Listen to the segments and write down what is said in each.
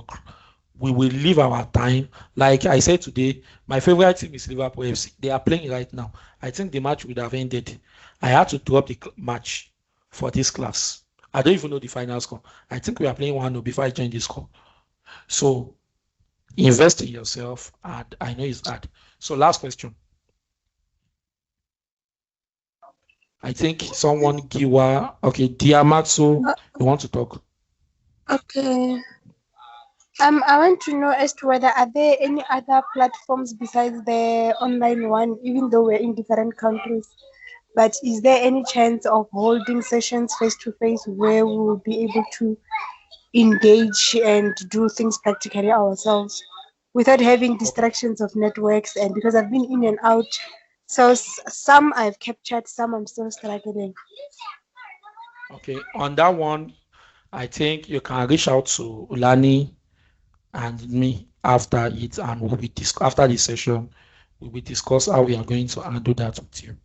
o'clock. We will leave our time. Like I said today, my favorite team is Liverpool FC. They are playing right now. I think the match would have ended. I had to drop the match for this class. I don't even know the final score. I think we are playing 1-0 before I joined this call. So invest in yourself, and I know it's hard. So last question. I think someone Giwa. Okay, Diamatsu, you want to talk? Okay. I want to know as to whether are there any other platforms besides the online one, even though we're in different countries. But is there any chance of holding sessions face to face where we will be able to engage and do things practically ourselves without having distractions of networks? And because I've been in and out, so some I've captured, some I'm still struggling. Okay, on that one, I think you can reach out to Ulani and me after it, and after the session, we will discuss how we are going to handle that with you.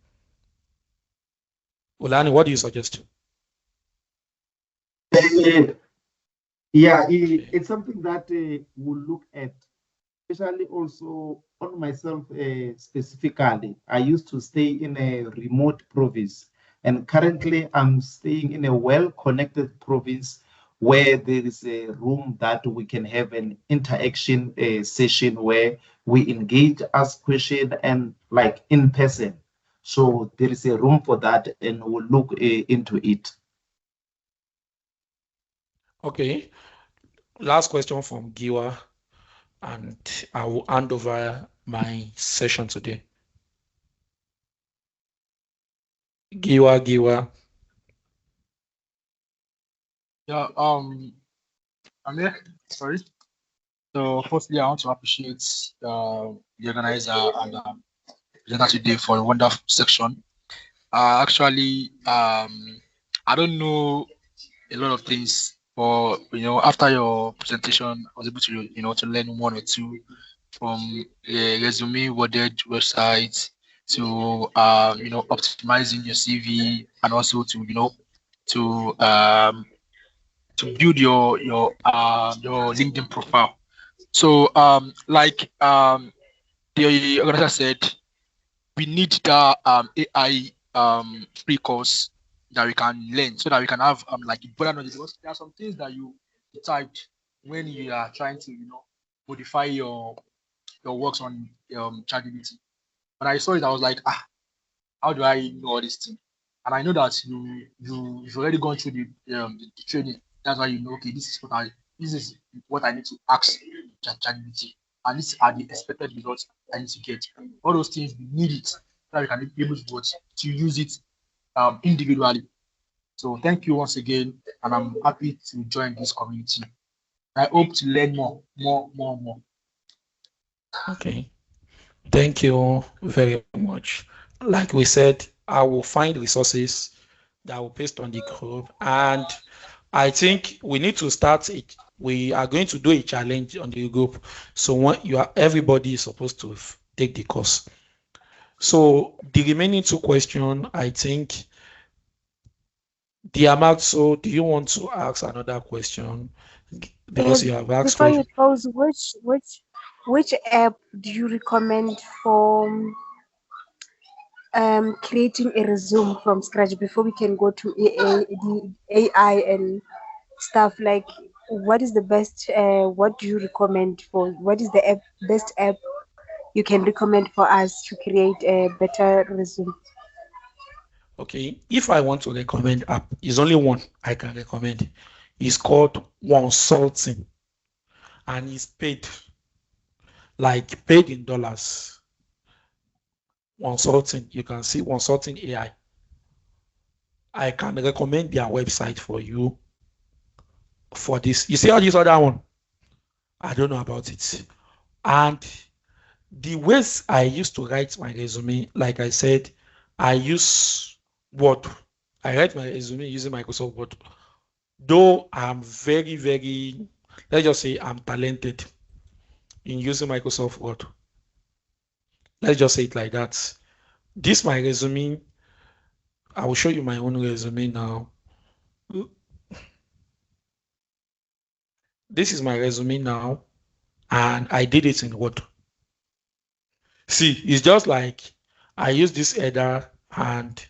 Ulani, what do you suggest? Yeah, it's something that we'll look at, especially also on myself specifically. I used to stay in a remote province, and currently I'm staying in a well-connected province where there is a room that we can have an interaction session where we engage, ask questions, and like in person. So there is a room for that, and we'll look into it. Okay, last question from Giwa, and I will hand over my session today. Giwa. Yeah, I'm here. Sorry. So, firstly, I want to appreciate the organizer and presenter today for a wonderful section. Actually, I don't know a lot of things, but after your presentation, I was able to to learn one or two from a resume worded website to optimizing your CV, and also to to um to build your LinkedIn profile. So like the organizer said, we need that AI free course that we can learn so that we can have like better knowledge, because there are some things that you typed when you are trying to modify your works on ChatGPT. When I saw it, I was like, how do I know all this thing? And I know that you've already gone through the training. That's why you know, okay, this is what I need to ask ChatGPT, and these are the expected results I need to get. All those things we need it so that we can be able to use it individually. So thank you once again, and I'm happy to join this community. I hope to learn more. Okay, thank you very much. Like we said, I will find resources that will paste on the group, and I think we need to start it. We are going to do a challenge on the group. So everybody is supposed to take the course. So the remaining two questions, I think, so do you want to ask another question? Because you have asked Before you questions. close, which app do you recommend for creating a resume from scratch before we can go to the AI and stuff? Like, what is the best? What do you recommend for? What is the best app you can recommend for us to create a better resume? Okay, if I want to recommend app, it's only one I can recommend. It's called Consulting, and it's paid, like paid in dollars. Consulting, you can see Consulting AI. I can recommend their website for you for this. You see all this other one? I don't know about it. And the ways I used to write my resume, like I said, I use Word. I write my resume using Microsoft Word. Though I'm very, let's just say I'm talented in using Microsoft Word. Let's just say it like that. This my resume. I will show you my own resume now. This is my resume now, and I did it in Word. See, it's just like I use this header and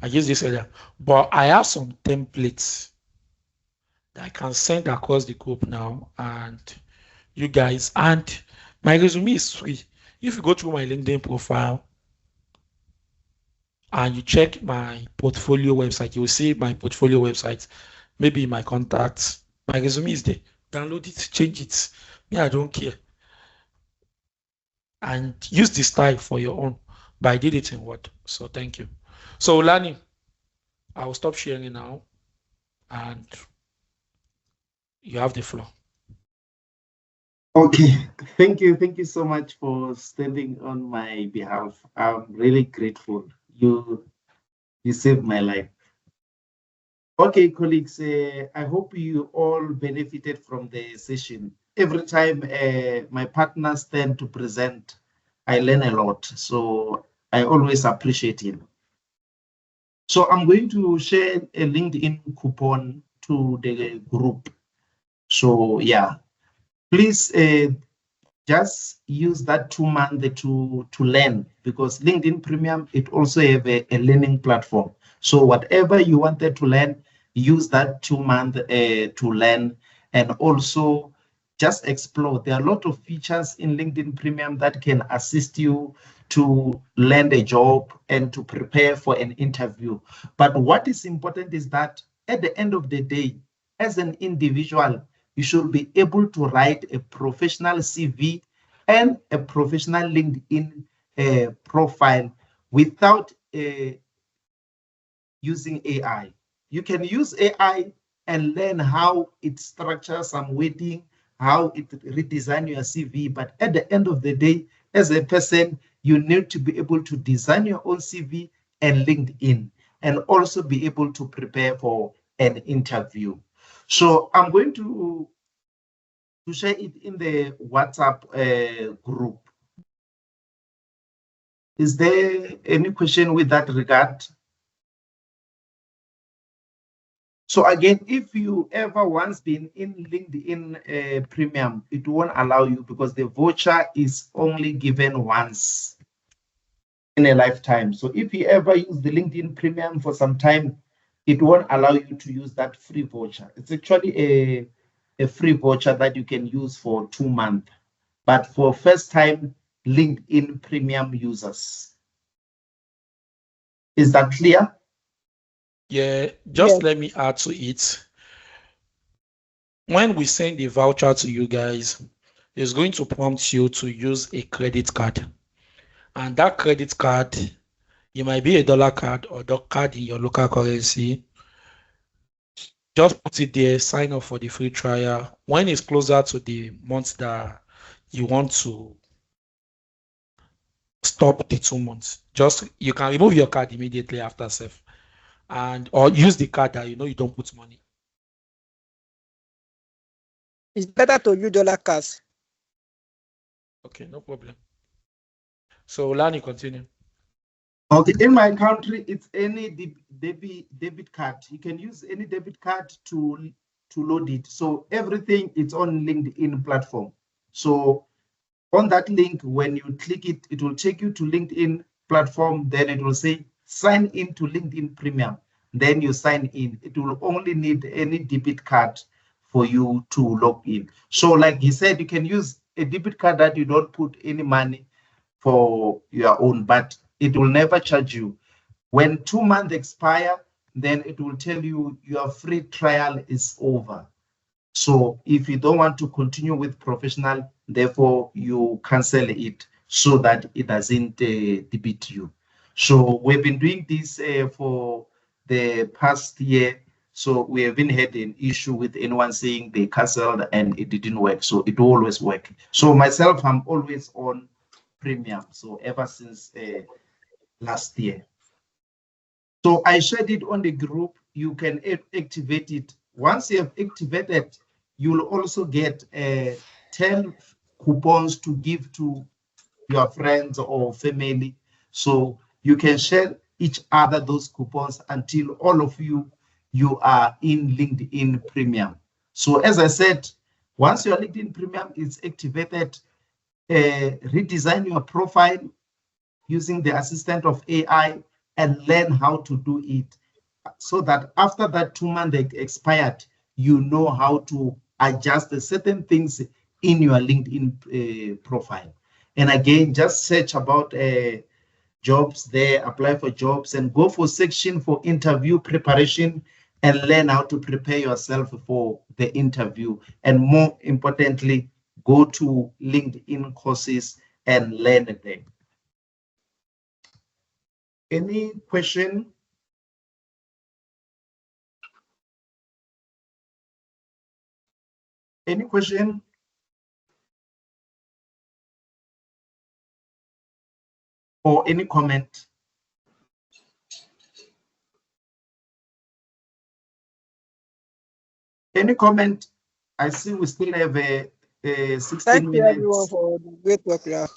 I use this header, but I have some templates that I can send across the group now, and you guys, and my resume is free. If you go through my LinkedIn profile and you check my portfolio website, you will see my portfolio website, maybe my contacts. My resume is there. Download it, change it. Me, I don't care. And use the style for your own. But I did it in Word. So thank you. So Lani, I will stop sharing now, and you have the floor. Okay, thank you so much for standing on my behalf. I'm really grateful. You saved my life. Okay, colleagues, I hope you all benefited from the session. Every time my partners tend to present, I learn a lot. So I always appreciate him. So I'm going to share a LinkedIn coupon to the group. So yeah, please just use that 2 months to learn, because LinkedIn Premium, it also have a learning platform. So whatever you wanted to learn, use that 2 months to learn, and also just explore. There are a lot of features in LinkedIn Premium that can assist you to land a job and to prepare for an interview. But what is important is that at the end of the day, as an individual, you should be able to write a professional CV and a professional LinkedIn profile without using AI. You can use AI and learn how it structures some wording, how it redesign your CV. But at the end of the day, as a person, you need to be able to design your own CV and LinkedIn, and also be able to prepare for an interview. So I'm going to share it in the WhatsApp group. Is there any question with that regard? So again, if you ever once been in LinkedIn Premium, it won't allow you, because the voucher is only given once in a lifetime. So if you ever use the LinkedIn Premium for some time, it won't allow you to use that free voucher. It's actually a free voucher that you can use for 2 months, but for first time LinkedIn Premium users. Is that clear? Yeah, just let me add to it. When we send the voucher to you guys, it's going to prompt you to use a credit card. And that credit card, it might be a dollar card or the card in your local currency. Just put it there, sign up for the free trial. When it's closer to the month that you want to stop the 2 months, just you can remove your card immediately after self, and or use the card that you know you don't put money. It's better to use dollar cards. Okay, no problem. So Lani, continue. Okay, in my country, it's any debit card. You can use any debit card to load it. So everything is on LinkedIn platform. So on that link, when you click it, it will take you to LinkedIn platform. Then it will say sign in to LinkedIn Premium. Then you sign in. It will only need any debit card for you to log in. So like he said, you can use a debit card that you don't put any money for your own, but it will never charge you. When 2 months expire, then it will tell you your free trial is over. So if you don't want to continue with professional, therefore you cancel it so that it doesn't debit you. So we've been doing this for the past year. So we haven't had an issue with anyone saying they canceled and it didn't work. So it will always work. So myself, I'm always on premium. So ever since last year. So I shared it on the group. You can activate it. Once you have activated, you'll also get 10 coupons to give to your friends or family. So you can share each other those coupons until all of you are in LinkedIn Premium. So as I said, Once your LinkedIn Premium is activated, redesign your profile using the assistant of AI and learn how to do it so that after that 2 months expired, you know how to adjust the certain things in your LinkedIn profile. And again, just search about jobs there, apply for jobs, and go for section for interview preparation and learn how to prepare yourself for the interview. And more importantly, go to LinkedIn courses and learn them. Any question? Any question? Or any comment? Any comment? I see we still have a 16 Thank you everyone minutes. for the great work you have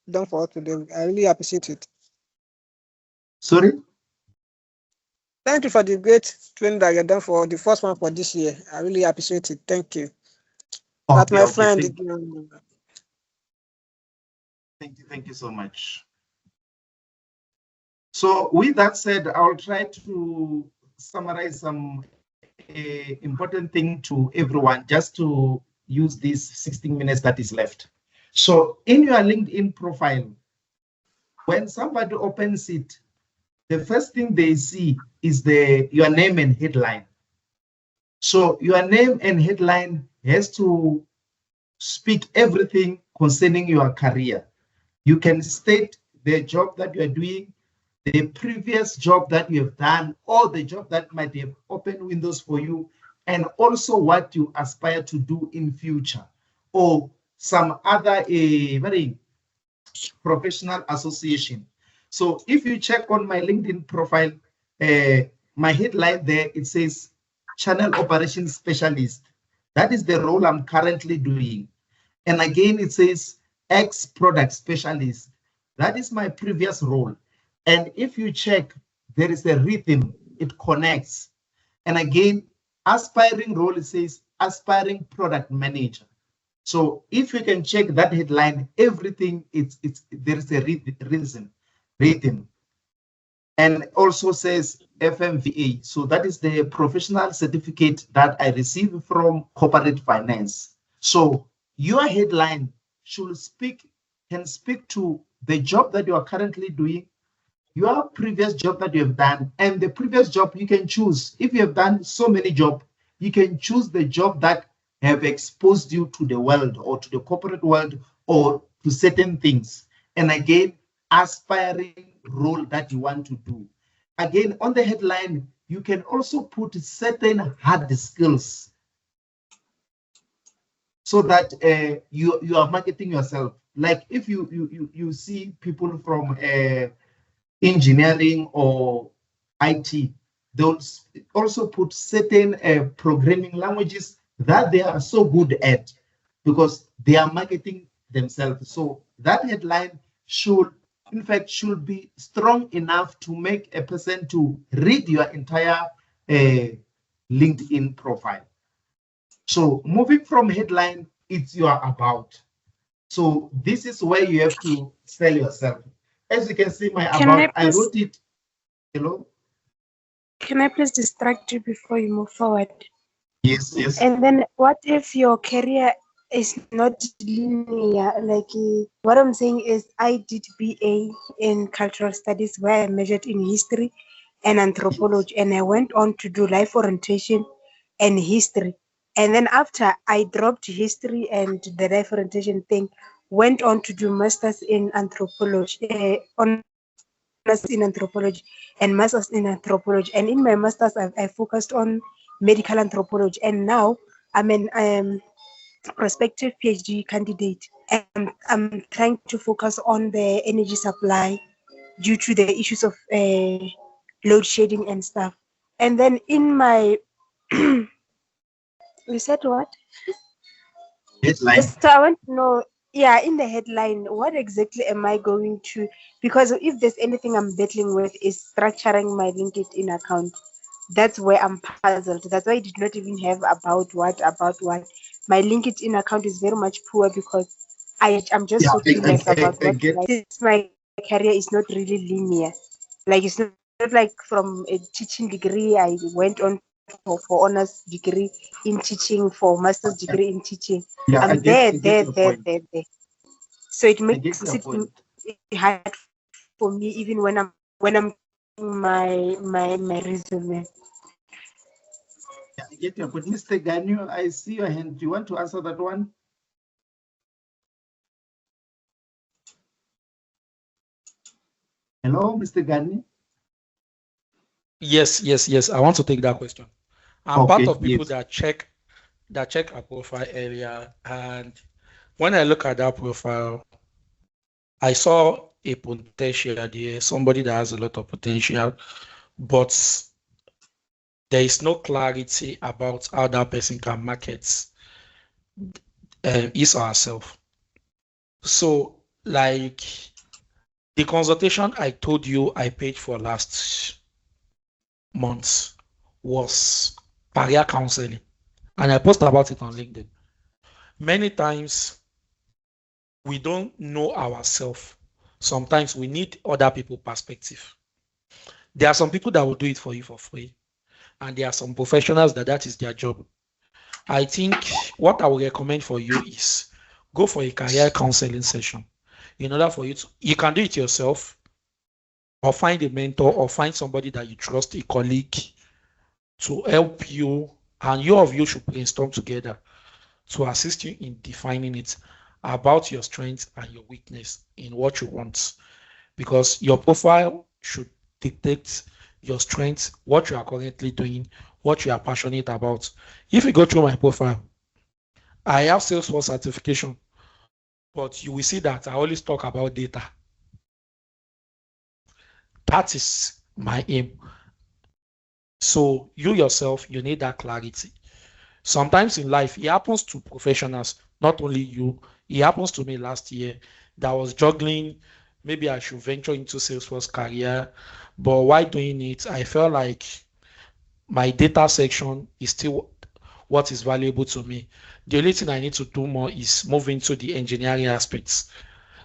done for us today. I really appreciate it. Sorry? Thank you for the great training that you've done for the first one for this year. I really appreciate it. Thank you. That's Okay, my okay. friend. Thank you so much. So with that said, I'll try to summarize some important thing to everyone just to use these 16 minutes that is left. So in your LinkedIn profile, when somebody opens it, the first thing they see is your name and headline. So your name and headline has to speak everything concerning your career. You can state the job that you are doing, the previous job that you have done, or the job that might have opened windows for you, and also what you aspire to do in future, or some other very professional association. So if you check on my LinkedIn profile, my headline there, it says Channel Operations Specialist. That is the role I'm currently doing. And again, it says X Product Specialist. That is my previous role. And if you check, there is a rhythm, it connects. And again, aspiring role, it says Aspiring Product Manager. So if you can check that headline, everything there is a rhythm, and also says FMVA. So that is the professional certificate that I received from corporate finance. So your headline can speak to the job that you are currently doing, your previous job that you have done, and the previous job you can choose. If you have done so many jobs, you can choose the job that have exposed you to the world or to the corporate world or to certain things. And again, aspiring role that you want to do. Again, on the headline, you can also put certain hard skills so that you are marketing yourself. Like if you see people from engineering or IT, they'll also put certain programming languages that they are so good at because they are marketing themselves. So that headline should be strong enough to make a person to read your entire LinkedIn profile. So moving from headline, it's your about. So this is where you have to sell yourself. As you can see, my about, I wrote it. Hello? Can I please distract you before you move forward? Yes, yes. And then what if your career is not linear? Like what I'm saying is I did BA in cultural studies where I majored in history and anthropology, and I went on to do life orientation and history. And then after I dropped history and the life orientation thing, went on to do masters in anthropology, honors in anthropology and masters in anthropology. And in my masters, I focused on medical anthropology. And now I'm an prospective PhD candidate. And I'm trying to focus on the energy supply due to the issues of load shedding and stuff. And then in my, you said what? Headline. So I want to know, yeah, in the headline, what exactly am I going to? Because if there's anything I'm battling with, is structuring my LinkedIn account. That's where I'm puzzled. That's why I did not even have about what. my LinkedIn account is very much poor because I'm just so curious about what my career is not really linear. Like it's not like from a teaching degree I went on for honors degree in teaching, for master's degree in teaching. I'm there. So it makes it hard for me even when I'm my resume. I get your point. Mr. Ganyu, I see your hand. Do you want to answer that one? Hello, Mr. Ganyu? Yes. I want to take that question. I'm Okay, part of people yes. that check a profile earlier, and when I look at that profile, I saw a potential there, somebody that has a lot of potential, but there is no clarity about how that person can market his or herself. So, like the consultation I told you I paid for last month was career counseling, and I posted about it on LinkedIn. Many times we don't know ourselves. Sometimes we need other people's perspective. There are some people that will do it for you for free, and there are some professionals that is their job. I think what I would recommend for you is go for a career counseling session. In order for you can do it yourself, or find a mentor, or find somebody that you trust, a colleague, to help you, and you should brainstorm together to assist you in defining it about your strengths and your weakness in what you want. Because your profile should dictate your strengths, what you are currently doing, what you are passionate about. If you go through my profile, I have Salesforce certification, but you will see that I always talk about data. That is my aim. So you yourself, you need that clarity. Sometimes in life, it happens to professionals, not only you. It happens to me last year that I was juggling. Maybe I should venture into Salesforce career, but while doing it, I felt like my data section is still what is valuable to me. The only thing I need to do more is move into the engineering aspects.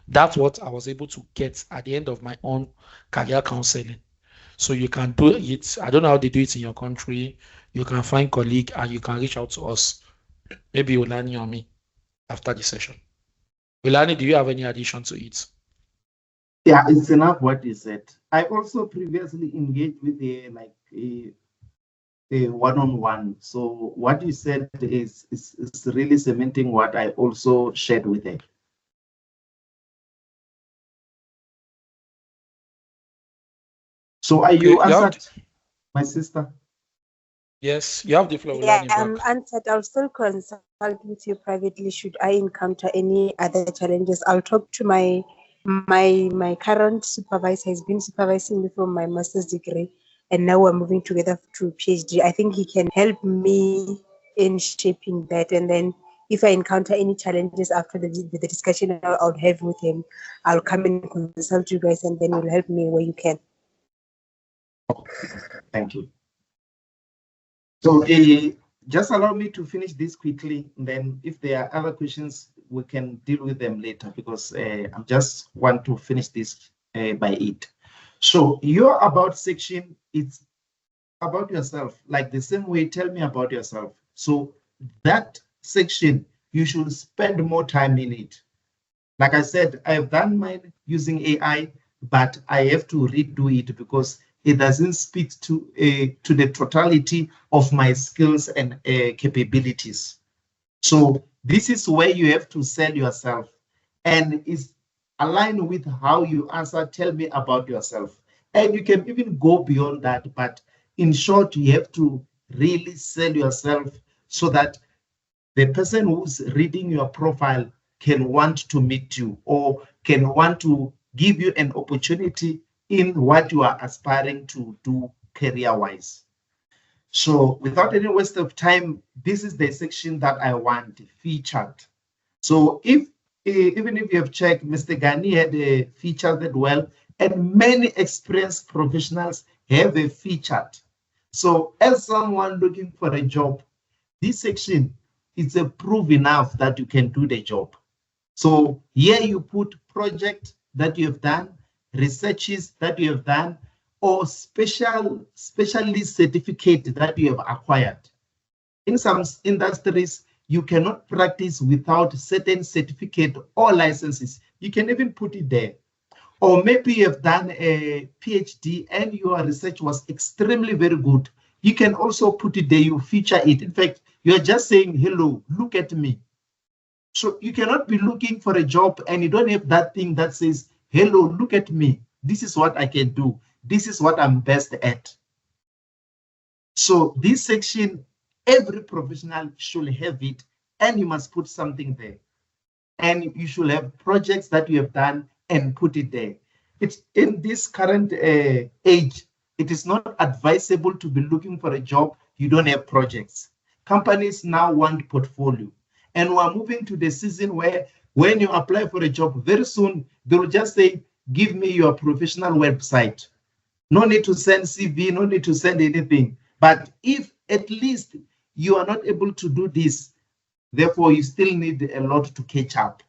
That's what I was able to get at the end of my own career counseling. So you can do it. I don't know how they do it in your country. You can find colleague and you can reach out to us. Maybe Ulani or me after the session. Ulani, do you have any addition to it? Yeah, it's enough what you said. I also previously engaged with a one-on-one. So what you said is really cementing what I also shared with her. So are you answered, my sister? Yes, you have the floor. Yeah, I'm answered. I'll still consult with you privately should I encounter any other challenges. I'll talk to my current supervisor. He's been supervising me from my master's degree, and now we're moving together to PhD. I think he can help me in shaping that. And then if I encounter any challenges after the discussion I'll have with him, I'll come and consult you guys, and then you'll help me where you can. Thank you. So just allow me to finish this quickly. Then if there are other questions, we can deal with them later because I just want to finish this by 8. So your about section, it's about yourself, like the same way, tell me about yourself. So that section, you should spend more time in it. Like I said, I've done mine using AI, but I have to redo it because it doesn't speak to the totality of my skills and capabilities. So this is where you have to sell yourself, and is aligned with how you answer. Tell me about yourself, and you can even go beyond that. But in short, you have to really sell yourself so that the person who's reading your profile can want to meet you or can want to give you an opportunity in what you are aspiring to do career-wise. So without any waste of time, this is the section that I want featured. So even if you have checked, Mr. Gani had a featured that well, and many experienced professionals have a featured. So as someone looking for a job, this section it's a proof enough that you can do the job. So here you put project that you have done, researches that you have done, or specialist certificate that you have acquired. In some industries, you cannot practice without certain certificate or licenses. You can even put it there. Or maybe you have done a PhD and your research was extremely very good. You can also put it there, you feature it. In fact, you're just saying, hello, look at me. So you cannot be looking for a job and you don't have that thing that says, hello, look at me. This is what I can do. This is what I'm best at. So this section, every professional should have it, and you must put something there. And you should have projects that you have done and put it there. It's in this current age, it is not advisable to be looking for a job you don't have projects. Companies now want portfolio. And we're moving to the season where when you apply for a job, very soon they will just say, give me your professional website. No need to send CV, no need to send anything. But if at least you are not able to do this, therefore you still need a lot to catch up.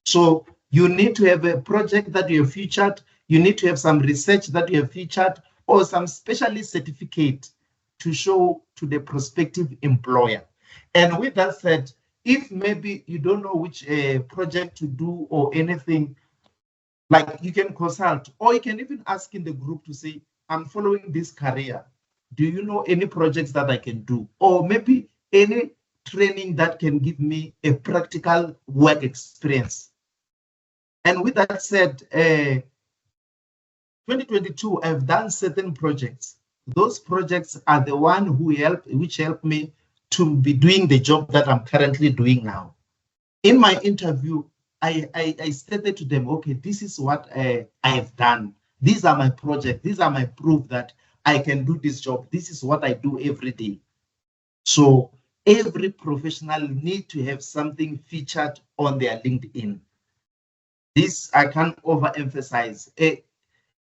So you need to have a project that you have featured, you need to have some research that you have featured, or some specialist certificate to show to the prospective employer. And with that said, if maybe you don't know which project to do or anything, like you can consult, or you can even ask in the group to say, I'm following this career. Do you know any projects that I can do? Or maybe any training that can give me a practical work experience. And with that said, 2022, I've done certain projects. Those projects are the one which help me to be doing the job that I'm currently doing now. In my interview, I stated to them, okay, this is what I have done. These are my projects. These are my proof that I can do this job. This is what I do every day. So every professional need to have something featured on their LinkedIn. This I can't overemphasize.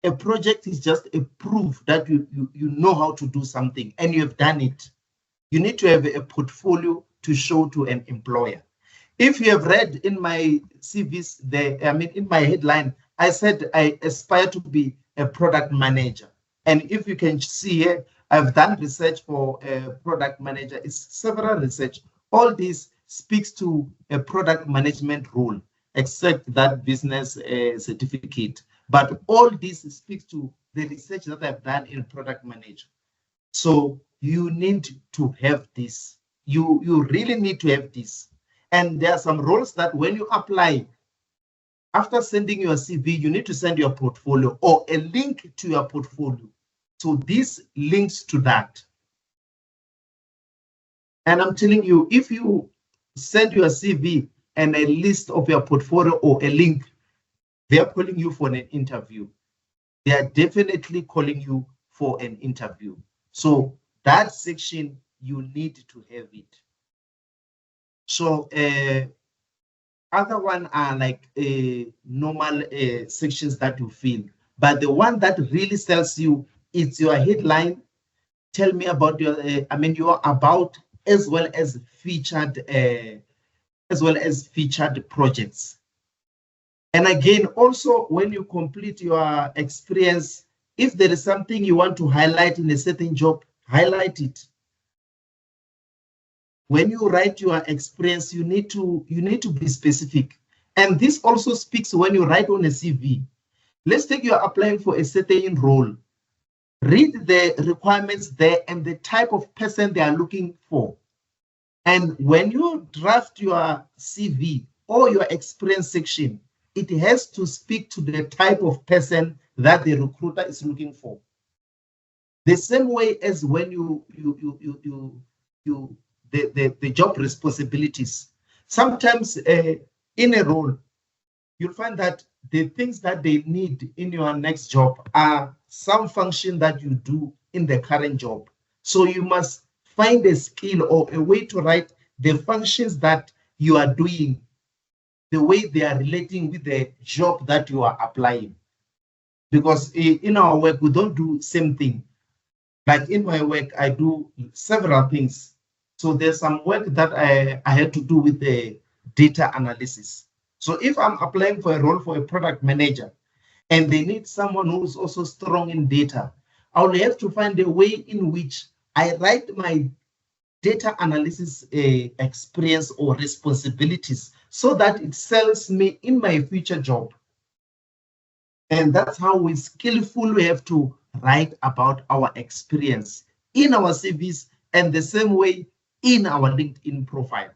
A project is just a proof that you know how to do something and you have done it. You need to have a portfolio to show to an employer. If you have read in my CVs, in my headline, I said I aspire to be a product manager. And if you can see here, I've done research for a product manager. It's several research. All this speaks to a product management role, except that business certificate. But all this speaks to the research that I've done in product manager. So you need to have this. You really need to have this. And there are some roles that when you apply, after sending your CV, you need to send your portfolio or a link to your portfolio. So this links to that. And I'm telling you, if you send your CV and a list of your portfolio or a link, they are calling you for an interview. They are definitely calling you for an interview. So that section, you need to have it. So other one are like normal sections that you fill. But the one that really sells you, it's your headline. Tell me about your, your about, as well as featured projects. And again, also when you complete your experience, if there is something you want to highlight in a certain job, highlight it. When you write your experience, you need to be specific. And this also speaks when you write on a CV. Let's take you're applying for a certain role. Read the requirements there and the type of person they are looking for. And when you draft your CV or your experience section, it has to speak to the type of person that the recruiter is looking for. The same way as when the job responsibilities. Sometimes in a role, you'll find that the things that they need in your next job are some function that you do in the current job. So you must find a skill or a way to write the functions that you are doing, the way they are relating with the job that you are applying. Because in our work, we don't do same thing. Like in my work, I do several things. So there's some work that I had to do with the data analysis. So if I'm applying for a role for a product manager and they need someone who's also strong in data, I will have to find a way in which I write my data analysis experience or responsibilities so that it serves me in my future job. And that's how we skillfully have to write about our experience in our CVs and the same way in our LinkedIn profile.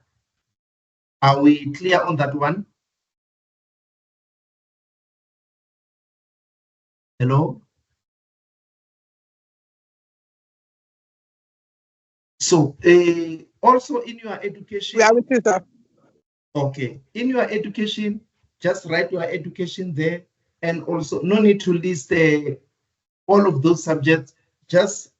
Are we clear on that one? Hello? So also in your education. We are with you, sir. Okay, in your education, just write your education there, and also no need to list all of those subjects. Just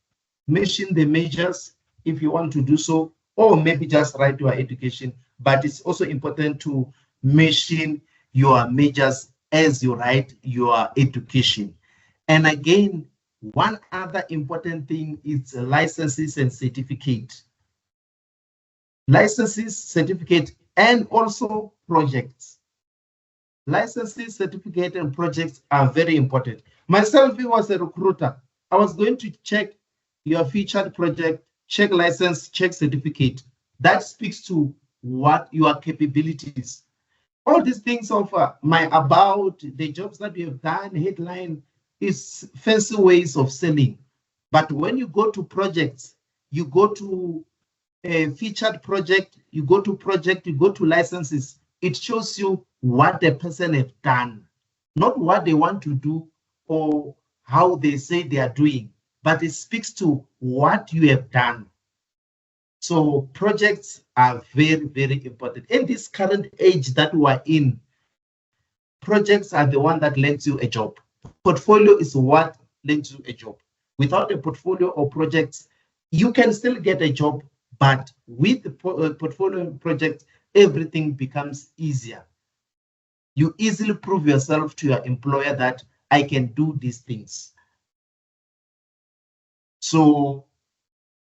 mention the majors if you want to do so, or maybe just write your education. But it's also important to mention your majors as you write your education. And again, one other important thing is licenses and certificate. Licenses, certificate, and also projects. Licenses, certificate, and projects are very important. Myself, I was a recruiter. I was going to check your featured project, check license, check certificate. That speaks to what your capabilities. All these things of my about, the jobs that you have done, headline, is fancy ways of selling. But when you go to projects, you go to a featured project, you go to project, you go to licenses, it shows you what the person have done, not what they want to do or how they say they are doing, but it speaks to what you have done. So projects are very, very important. In this current age that we are in, projects are the one that lends you a job. Portfolio is what lends you a job. Without a portfolio or projects, you can still get a job, but with the portfolio project, everything becomes easier. You easily prove yourself to your employer that I can do these things. So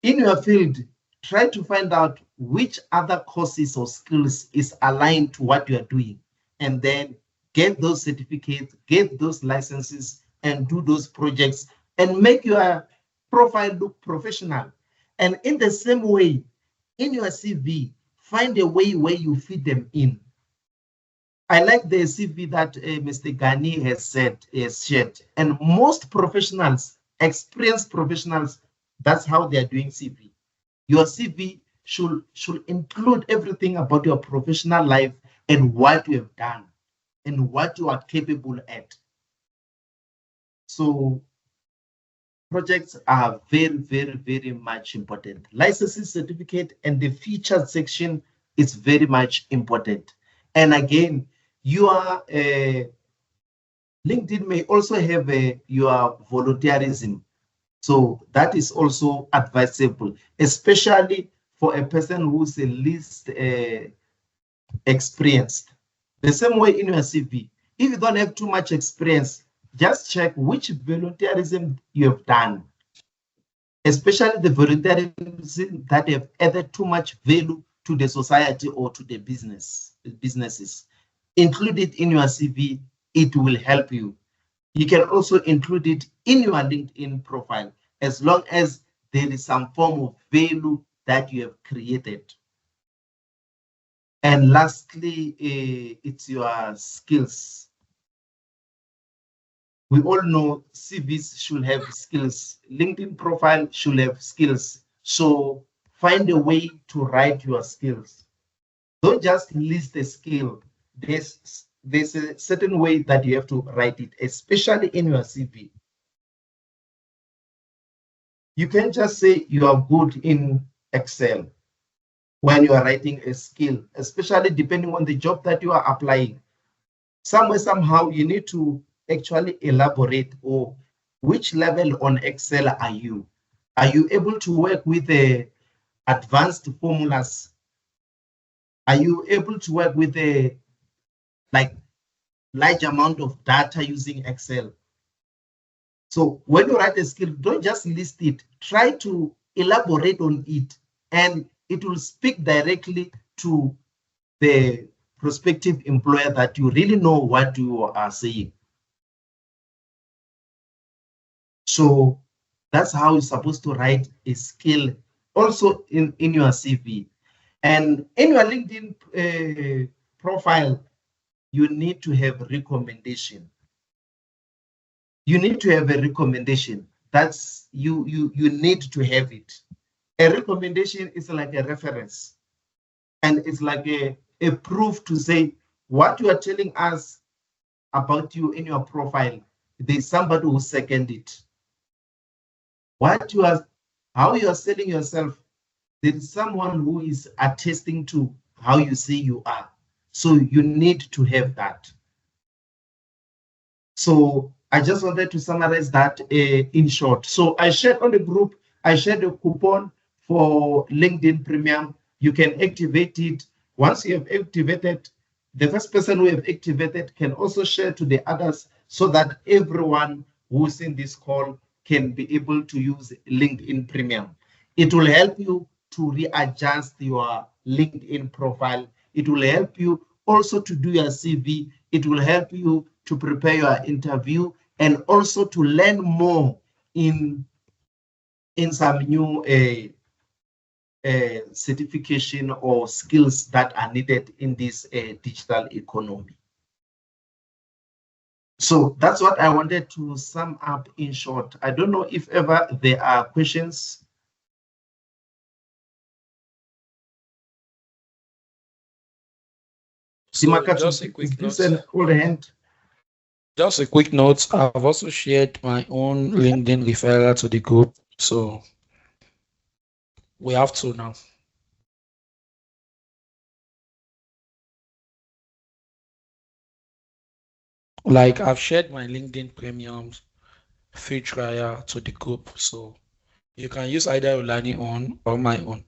in your field, try to find out which other courses or skills is aligned to what you are doing, and then get those certificates, get those licenses, and do those projects, and make your profile look professional. And in the same way, in your CV, find a way where you fit them in. I like the CV that Mr. Gani has shared, and most professionals, experienced professionals, that's how they are doing CV. Your CV should include everything about your professional life and what you have done and what you are capable at. So projects are very, very, very much important. Licenses, certificate, and the featured section is very much important. And again, your LinkedIn may also have your volunteerism. So that is also advisable, especially for a person who's the least experienced. The same way in your CV, if you don't have too much experience, just check which volunteerism you have done, especially the volunteerism that have added too much value to the society or to the businesses. Include it in your CV, it will help you. You can also include it in your LinkedIn profile, as long as there is some form of value that you have created. And lastly, it's your skills. We all know CVs should have skills. LinkedIn profile should have skills. So find a way to write your skills. Don't just list a skill. There's a certain way that you have to write it, especially in your CV. You can just say you are good in Excel when you are writing a skill, especially depending on the job that you are applying. Somewhere, somehow, you need to actually elaborate, or which level on Excel are you? Are you able to work with the advanced formulas? Are you able to work with a large amount of data using Excel? So when you write a skill, don't just list it. Try to elaborate on it. And it will speak directly to the prospective employer that you really know what you are saying. So that's how you're supposed to write a skill also in your CV. And in your LinkedIn profile, you need to have a recommendation. You need to have a recommendation. That's you need to have it. A recommendation is like a reference, and it's like a proof to say what you are telling us about you in your profile. There's somebody who seconded it. What you are, how you are selling yourself, there is someone who is attesting to how you say you are. So you need to have that. So I just wanted to summarize that in short. So I shared on the group, I shared a coupon for LinkedIn Premium. You can activate it. Once you have activated, the first person who have activated can also share to the others so that everyone who's in this call can be able to use LinkedIn Premium. It will help you to readjust your LinkedIn profile. It will help you also to do your CV. It will help you to prepare your interview and also to learn more in some new certification or skills that are needed in this digital economy. So that's what I wanted to sum up in short. I don't know if ever there are questions. So just a quick note. Just a quick note. I've also shared my own LinkedIn referral to the group. So we have to now. Like I've shared my LinkedIn Premium free trial to the group. So you can use either Olani own or my own.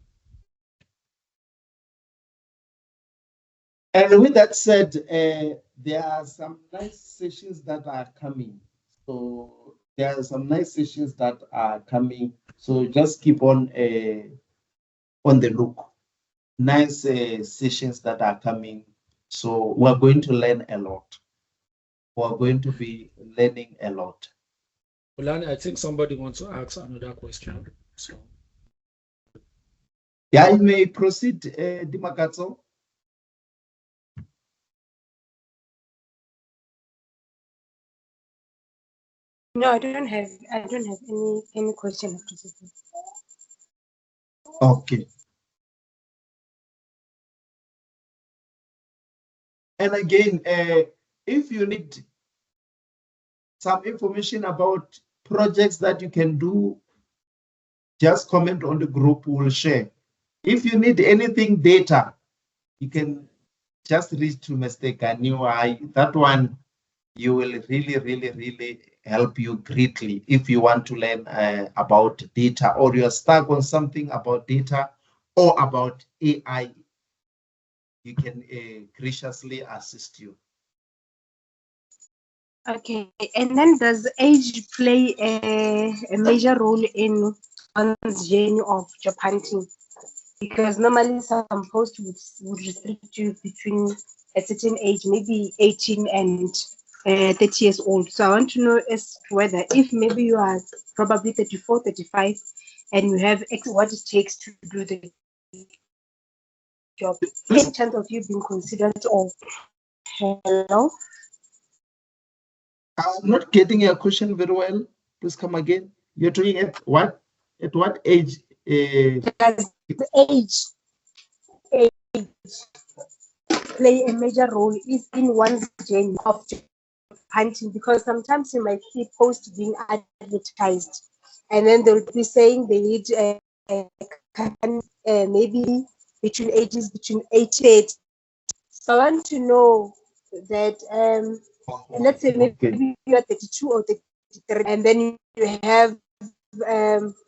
And with that said, there are some nice sessions that are coming. So there are some nice sessions that are coming. So just keep on the look. Nice sessions that are coming. So we're going to learn a lot. We're going to be learning a lot. Olani, I think somebody wants to ask another question. So yeah, you may proceed, Dimakatso. No, I don't have any question after this. Okay. And again, if you need some information about projects that you can do, just comment on the group, we'll share. If you need anything data, you can just reach to Mr. Kaniwa. That one, you will really help you greatly if you want to learn about data, or you're stuck on something about data or about AI. You can graciously assist you. Okay, and then does age play a major role in one's journey of job hunting? Because normally some posts would restrict you between a certain age, maybe 18 and 30 years old. So I want to know as to whether if maybe you are probably 34, 35, and you have what it takes to do the job, any chance of you being considered or hello? I'm not getting your question very well. Please come again. You're talking at what? At what age? Does the age play a major role is in one's journey of job hunting? Because sometimes you might see posts being advertised, and then they'll be saying they need maybe between 80. So I want to know that let's say maybe you're 32 or 33, and then you have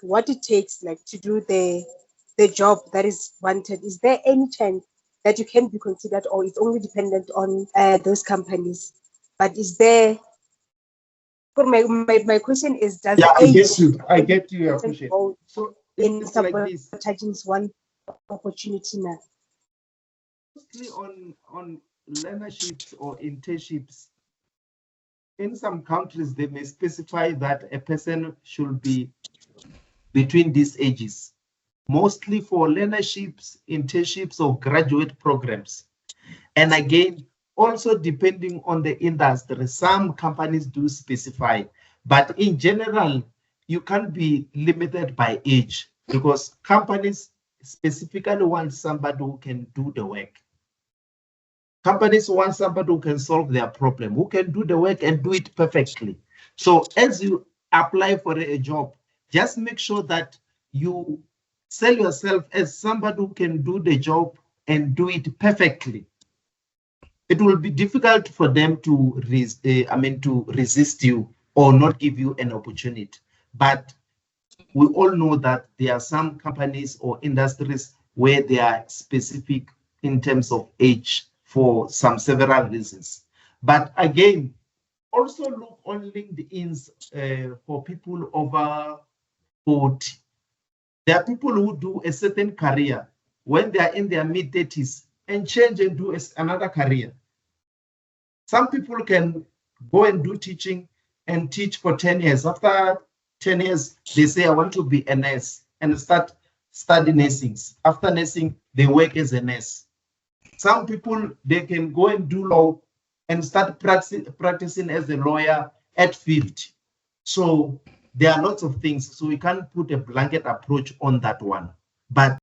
what it takes like to do the job that is wanted. Is there any chance that you can be considered, or it's only dependent on those companies? But is there, for my question is, does yeah, age I get you your question. So in it's like this. sabotaging one? opportunity now? Mostly on learnerships or internships. In some countries, they may specify that a person should be between these ages, mostly for learnerships, internships, or graduate programs. And again, also depending on the industry, some companies do specify, but in general, you can't be limited by age because companies specifically want somebody who can do the work. Companies want somebody who can solve their problem, who can do the work and do it perfectly. So as you apply for a job, just make sure that you sell yourself as somebody who can do the job and do it perfectly. It will be difficult for them to resist you or not give you an opportunity. But we all know that there are some companies or industries where they are specific in terms of age for some several reasons. But again, also look on LinkedIn for people over 40. There are people who do a certain career when they are in their mid-30s and change and do another career. Some people can go and do teaching and teach for 10 years. After 10 years, they say, I want to be a nurse and start studying nursing. After nursing, they work as a nurse. Some people, they can go and do law and start practicing as a lawyer at field. So there are lots of things. So we can't put a blanket approach on that one. But